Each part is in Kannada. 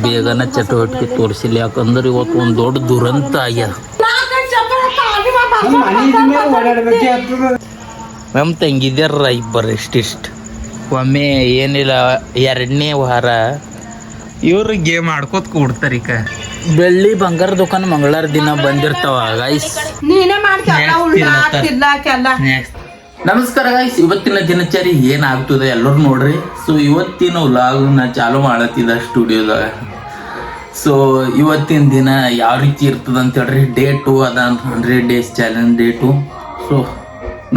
ಬೇಗನ ಚಟುವಟಿಕೆ ತೋರಿಸಿಲ್ಲ, ಯಾಕಂದ್ರೆ ಇವತ್ತು ಒಂದು ದೊಡ್ಡ ದುರಂತ ಆಗ್ಯದ. ನಮ್ಮ ತಂಗಿದ್ಯಾರ ಇಬ್ಬರು ಇಷ್ಟಿಷ್ಟು. ಒಮ್ಮೆ ಏನಿಲ್ಲ 2ನೇ ವಾರ ಇವ್ರು ಗೇಮ್ ಆಡ್ಕೋತ ಕೂಡ್ತಾರೆ. ಈಗ ಬೆಳ್ಳಿ ಬಂಗಾರ ದುಕಾನ್ ಮಂಗಳವಾರ ದಿನ ಬಂದಿರ್ತಾವ ಗೈಸ್. ನಮಸ್ಕಾರ ಗೈಸ್, ಇವತ್ತಿನ ದಿನಚರಿ ಏನಾಗ್ತದೆ ಎಲ್ಲರೂ ನೋಡ್ರಿ. ಸೊ ಇವತ್ತಿನ ವ್ಲಾಗ್ನ ಚಾಲು ಮಾಡತ್ತಿದ ಸ್ಟುಡಿಯೋದಾಗ. ಸೊ ಇವತ್ತಿನ ದಿನ ಯಾವ ರೀತಿ ಇರ್ತದೆ ಅಂತ ಹೇಳ್ರಿ. Day 2 ಅದ 100 days ಚಾಲೆಂಜ್ Day 2. ಸೊ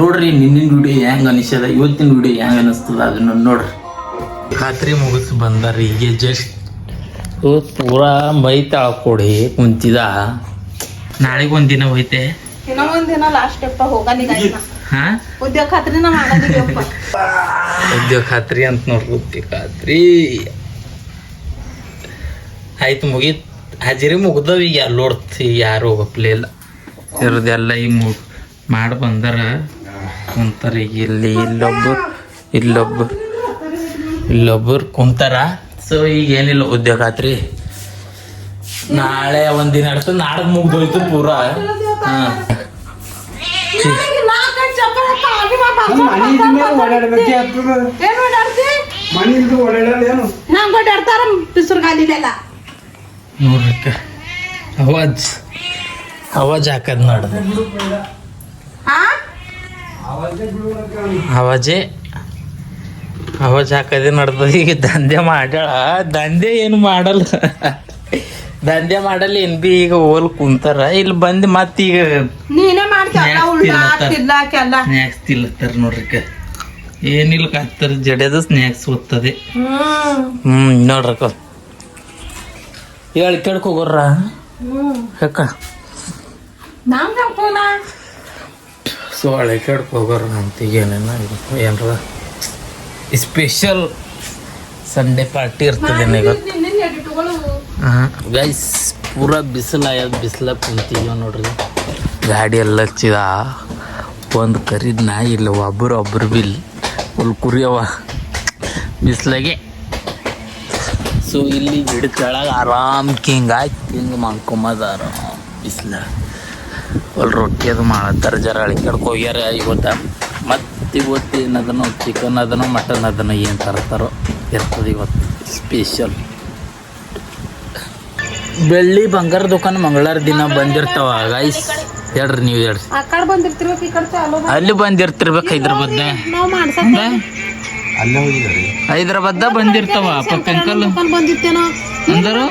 ನೋಡ್ರಿ ನಿನ್ನಿನ ವಿಡಿಯೋ ಹೆಂಗೆ ಅನಿಸ್ಯದ, ಇವತ್ತಿನ ವಿಡಿಯೋ ಹೆಂಗೆ ಅನಿಸ್ತದ ಅದನ್ನ ನೋಡ್ರಿ. ರಾತ್ರಿ ಮುಗಿಸ್ ಬಂದಾರ ಈಗ ಜಸ್ಟ್. ಪೂರಾ ಮೈ ತಾಳ್ಕೊಡಿ ಕುಂತಿದ. ನಾಳೆಗೆ ಒಂದಿನ ಹೋಯ್ತೆ, ಇನ್ನೊಂದಿನ ಲಾಸ್ಟ್ ಹಾ ಉದ್ಯೋಗ ಖಾತ್ರಿ ಅಂತ ನೋಡ್ರಿ. ಉದ್ಯೋಗ ಖಾತ್ರಿ ಆಯ್ತು, ಮುಗೀತ್. ಹಾಜಿರಿ ಮುಗ್ದವ. ಈಗ ಎಲ್ಲೋಡ್ತಿ ಯಾರು ಹೋಗಪ್ಲೇ ಇಲ್ಲ. ಇರೋದೆಲ್ಲ ಈಗ ಮಾಡಿ ಬಂದಾರ ಕುಂತಾರ. ಈಗ ಇಲ್ಲೊಬ್ಬರು ಕುಂತಾರ. ಸೊ ಈಗ ಏನಿಲ್ಲ, ಉದ್ಯೋಗ ಖಾತ್ರಿ ನಾಳೆ ಒಂದಿನ ಇರ್ತದೆ. ನಾಡದ್ ಮುಗ್ದೋಯ್ತು ಪೂರಾ. ಹಾಂ ನೋಡ್ರಿಕ್ಕ ಅವಾಜ್ ಹಾಕದ್ ನೋಡ್ದ. ಅವಾಜ್ ಹಾಕದೇ ನಡ್ದ. ಈಗ ದಂಧೆ ಮಾಡ್ಯಾಳ. ದಂಧೆ ಏನು ಮಾಡಲ್ಲ, ದಂಧೆ ಮಾಡಲ್ಲ ಏನ್ ಬಿ. ಈಗ ಹೋಲ್ ಕುಂತಾರ. ಇಲ್ಲಿ ಬಂದು ಮತ್ತೀಗ ಸ್ನ್ಯಾಕ್ಸ್ ತಿಲ್ಲತ್ತಾರ ನೋಡ್ರಿಕ. ಏನಿಲ್ಲ ಕಾಕ್ತಾರ ಜಡ್ಯದ ಸ್ನ್ಯಾಕ್ಸ್ ಓದ್ತದೆ. ನೋಡ್ರಕ್ಕ ಹೇಳಿ ಕೆಡ್ಕ ಹೋಗೋರ ಯಾಕ. ಸೊ ಹಳೆ ಕೆಡ್ಕ ಹೋಗೋರ ಅಂತ ಏನೇನ ಏನ್ರ ಸ್ಪೆಷಲ್ ಸಂಡೇ ಪಾರ್ಟಿ ಇರ್ತದೆ ಇವತ್ತು. ಗೈಸ್ ಪೂರಾ ಬಿಸಿಲ ಕುಂತೀವಿ ನೋಡ್ರಿ. ಗಾಡಿ ಎಲ್ಲ ಹಚ್ಚಿದ. ಒಂದು ಕರಿದ ನಾಯಿ ಇಲ್ಲ, ಒಬ್ಬರು ಬಿಲ್ ಫುಲ್ ಕುರಿಯವ ಬಿಸಿಲಾಗೆ. ಸೊ ಇಲ್ಲಿ ಗಿಡ ಕೆಳಗೆ ಆರಾಮ್ ಹಿಂಗೆ ಮಾಡ್ಕೊಂಬದ ಆರಾಮ್ ಬಿಸಿಲ. ಅಲ್ಲಿ ರೊಟ್ಟಿ ಅದು ಮಾಡತ್ತಾರ. ಜರ ಅಳಿಕಡ್ಕ ಹೋಗ್ಯಾರ ಇವತ್ತು. ಮತ್ತು ಇವತ್ತು ಏನದನೋ ಚಿಕನ್ ಅದನೋ ಮಟನ್ ಅದನೋ ಏನು ತರ್ತಾರೋ ಇರ್ತದೆ ಇವತ್ತು ಸ್ಪೆಷಲ್. ಬೆಳ್ಳಿ ಬಂಗಾರ ದುಕಾನ್ ಮಂಗಳವಾರ ದಿನ ಬಂದಿರ್ತಾವ ಗೈಸ್. ಹೇಳ್ರಿ ನೀವು ಹೇಳ್ರಿ. ಅಲ್ಲಿ ಬಂದಿರ್ತಿರ್ಬೇಕು. ಹೈದ್ರಾಬಾದ್ ಬಂದಿರ್ತಾವ. ಪಕ್ಕಂಕಲ್ ಅಂದರು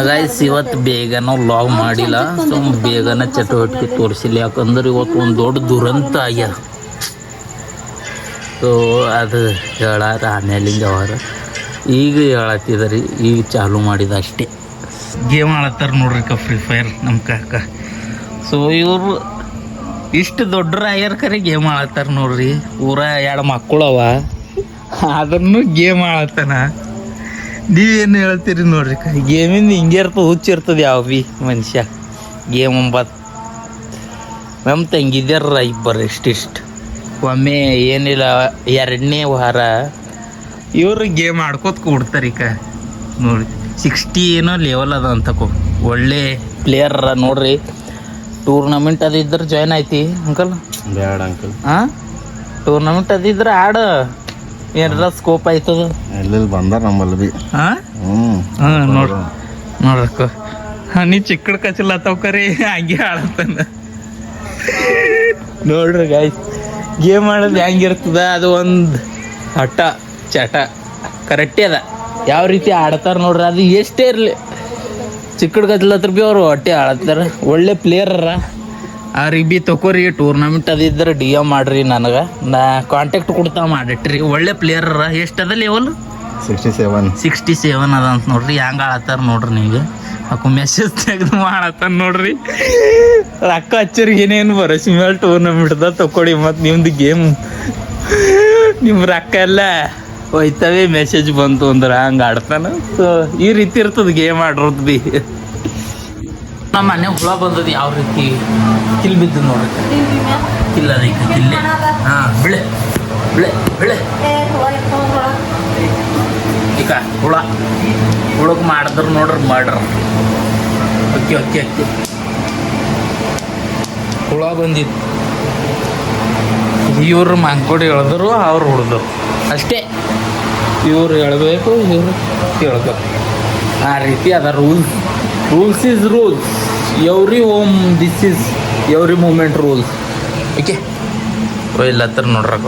ಗೈಸ್. ಇವತ್ತು ಬೇಗನ ವ್ಲಾಗ್ ಮಾಡಿಲ್ಲ. ಸೊ ಬೇಗನ ಚಟುವಟಿಕೆ ತೋರಿಸಿಲ್ಲ, ಯಾಕಂದ್ರೆ ಇವತ್ತು ಒಂದು ದೊಡ್ಡ ದುರಂತ ಆಗ್ಯಾರ. ಸೊ ಅದು ಹೇಳಾರ ಆಮೇಲಿಂದ ಅವರ ಈಗ ಹೇಳತ್ತಿದಾರಿ. ಈಗ ಚಾಲು ಮಾಡಿದ ಅಷ್ಟೇ. ಗೇಮ್ ಆಡತ್ತಾರ ನೋಡ್ರಿ ಫ್ರೀ ಫೈರ್ ನಮ್ಮ ಕಾಕ. ಸೊ ಇವರು ಇಷ್ಟು ದೊಡ್ಡರ ಆಗ್ಯಾರ ಕರೆ ಗೇಮ್ ಆಡತ್ತಾರ ನೋಡ್ರಿ. ಪೂರಾ 2 ಮಕ್ಕಳವ, ಅದನ್ನು ಗೇಮ್ ಆಡತ್ತಾನ. ನೀವೇನು ಹೇಳ್ತೀರಿ ನೋಡ್ರಿ. ಗೇಮಿಂದ ಹಿಂಗೆ ಇರ್ತದೆ, ಹುಚ್ಚಿರ್ತದೆ ಯಾವ ಭೀ ಮನುಷ್ಯ. ಗೇಮ್ ಒಂಬತ್ತು ನಮ್ಮ ತಂಗಿದ್ಯಾರ ಇಬ್ಬರು ಇಷ್ಟಿಷ್ಟು. ಒಮ್ಮೆ ಏನಿಲ್ಲ 2ನೇ ವಾರ ಇವ್ರು ಗೇಮ್ ಆಡ್ಕೋತ ಕೂಡ್ತಾರೆ. ಈಗ ನೋಡಿ 60 ಏನೋ ಲೆವೆಲ್ ಅದ ಅಂತಕೋ. ಒಳ್ಳೆ ಪ್ಲೇಯರ್ ನೋಡ್ರಿ. ಟೂರ್ನಮೆಂಟ್ ಅದಿದ್ರೆ ಜಾಯ್ನ್ ಆಯ್ತಿ ಅಂಕಲ್. ಬ್ಯಾಡ ಅಂಕಲ್. ಹಾಂ ಟೂರ್ನಮೆಂಟ್ ಅದಿದ್ರೆ ಆಡ ಏನಾರ ಸ್ಕೋಪ್ ಆಯ್ತದ. ಎಲ್ಲೆಲ್ಲಿ ಬಂದಾರ ನಮ್ಮಲ್ಲಿ ಬಿ. ಹಾಂ ನೋಡ್ರಕ್ಕ. ನೀ ಚಿಕ್ಕಡ್ ಕಚ್ಚಲತ್ತವ್ ಕರಿ ಹಂಗೆ ಆಡತ್ತಾನ ನೋಡ್ರಿ ಗಾಯ್ಸ್. ಗೇಮ್ ಆಡೋದು ಹೆಂಗಿರ್ತದ, ಅದು ಒಂದು ಹಠ ಚಟ ಕರೆಕ್ಟೇ ಅದ. ಯಾವ ರೀತಿ ಆಡ್ತಾರೆ ನೋಡ್ರಿ. ಅದು ಎಷ್ಟೇ ಇರಲಿ, ಚಿಕ್ಕಡ್ ಗಜ್ಲತ್ರ ಭೀ ಅವ್ರು ಹೊಟ್ಟೆ ಆಡ್ತಾರೆ. ಒಳ್ಳೆ ಪ್ಲೇಯರ. ಅವ್ರಿಗೆ ಭೀ ತಗೋರಿ. ಟೂರ್ನಮೆಂಟ್ ಅದಿದ್ರೆ DM ಮಾಡ್ರಿ, ನನಗೆ ನಾ ಕಾಂಟ್ಯಾಕ್ಟ್ ಕೊಡ್ತಾ ಮಾಡಿಟ್ರಿ. ಒಳ್ಳೆ ಪ್ಲೇಯರ. ಎಷ್ಟದ ಲೆವೆಲ್? 67 ಅದ ಅಂತ ನೋಡ್ರಿ. ಹೆಂಗೆ ಆಡತ್ತಾರ ನೋಡ್ರಿ. ನಿಮಗೆ ಅಕ್ಕೂ ಮೆಸೇಜ್ ತೆಗೆದು ಮಾಡತ್ತಾನ ನೋಡ್ರಿ. ರೊಕ್ಕ ಹಚ್ಚರಿಗೆ ಏನೇನು ಬರೋಸಿ ಮೇಲೆ ಟೂರ್ನಮೆಂಟ್ದಾಗ ತಗೊಳ್ಳಿ. ಮತ್ತು ನಿಮ್ದು ಗೇಮ್ ನಿಮ್ಮ ರೊಕ್ಕ ಎಲ್ಲ ಹೋಯ್ತವೆ. ಮೆಸೇಜ್ ಬಂತು ಅಂದ್ರೆ ಹಂಗೆ ಆಡ್ತಾನ. ಸೊ ಈ ರೀತಿ ಇರ್ತದೆ ಗೇಮ್ ಆಡ್ರೋದು ಭೀ. ನಮ್ಮ ಮನೆ ಹುಳ ಬಂದದ್ದು ಯಾವ ರೀತಿ ಕಿಲ್ ಬಿದ್ದು ನೋಡ್ರಿ. ಕಿಲ್ಲ ಅದಕ್ಕೆ ಕಿಲ್ಲೆ. ಹಾಂ ಬಿಳೆ ಬಿಳೆ ಬಿಳೆ ಚಿಕ್ಕ ಹುಳಕ್ಕೆ ಮಾಡಿದ್ರು ನೋಡ್ರಿ ಮಾಡ್ರ ಅಕ್ಕಿ ಅಕ್ಕಿ ಅಕ್ಕಿ ಹುಳ ಬಂದಿತ್ತು ಇವ್ರು ಮಾಂಕೋಡಿ ಎಳೆದ್ರು ಅವ್ರು ಹೊಡೆದ್ರು ಅಷ್ಟೇ. ಇವ್ರು ಎಳಬೇಕು ಇವ್ರು ಕೇಳ್ಬೇಕು ಆ ರೀತಿ ಅದ rules is rules. Every home this is every moment rules. Okay ಇಲ್ಲ ಹತ್ರ ನೋಡ್ರಕ್ಕ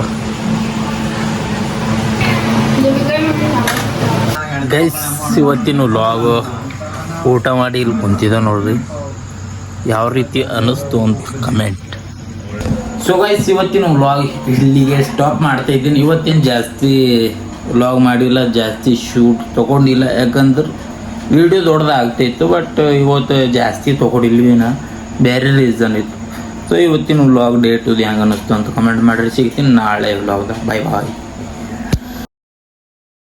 ಗೈಸ್, ಇವತ್ತಿನ ವ್ಲಾಗ್ ಊಟ ಮಾಡಿ ಇಲ್ಲಿ ಕುಂತಿದ್ದ ನೋಡ್ರಿ, ಯಾವ ರೀತಿ ಅನ್ನಿಸ್ತು ಅಂತ ಕಮೆಂಟ್. ಸೊ ಗೈಸ್, ಇವತ್ತಿನ ವ್ಲಾಗ್ ಇಲ್ಲಿಗೆ ಸ್ಟಾಪ್ ಮಾಡ್ತಾ ಇದ್ದೀನಿ. ಇವತ್ತೇನು ಜಾಸ್ತಿ ವ್ಲಾಗ್ ಮಾಡಿಲ್ಲ, ಜಾಸ್ತಿ ಶೂಟ್ ತೊಗೊಂಡಿಲ್ಲ, ಯಾಕಂದ್ರೆ ವಿಡಿಯೋ ದೊಡ್ಡದಾಗ್ತಾಯಿತ್ತು. ಬಟ್ ಇವತ್ತು ಜಾಸ್ತಿ ತೊಗೊಂಡಿಲ್ವಿನ ಬೇರೆ ರೀಸನ್ ಇತ್ತು. ಸೊ ಇವತ್ತಿನ ವ್ಲಾಗ್ ಡೇ ಟು ಹೆಂಗೆ ಅನ್ನಿಸ್ತು ಅಂತ ಕಮೆಂಟ್ ಮಾಡಿರಿ. ಸಿಗ್ತೀನಿ ನಾಳೆ ವ್ಲಾಗ್ದಾಗ. ಬಾಯ್ ಬಾಯ್.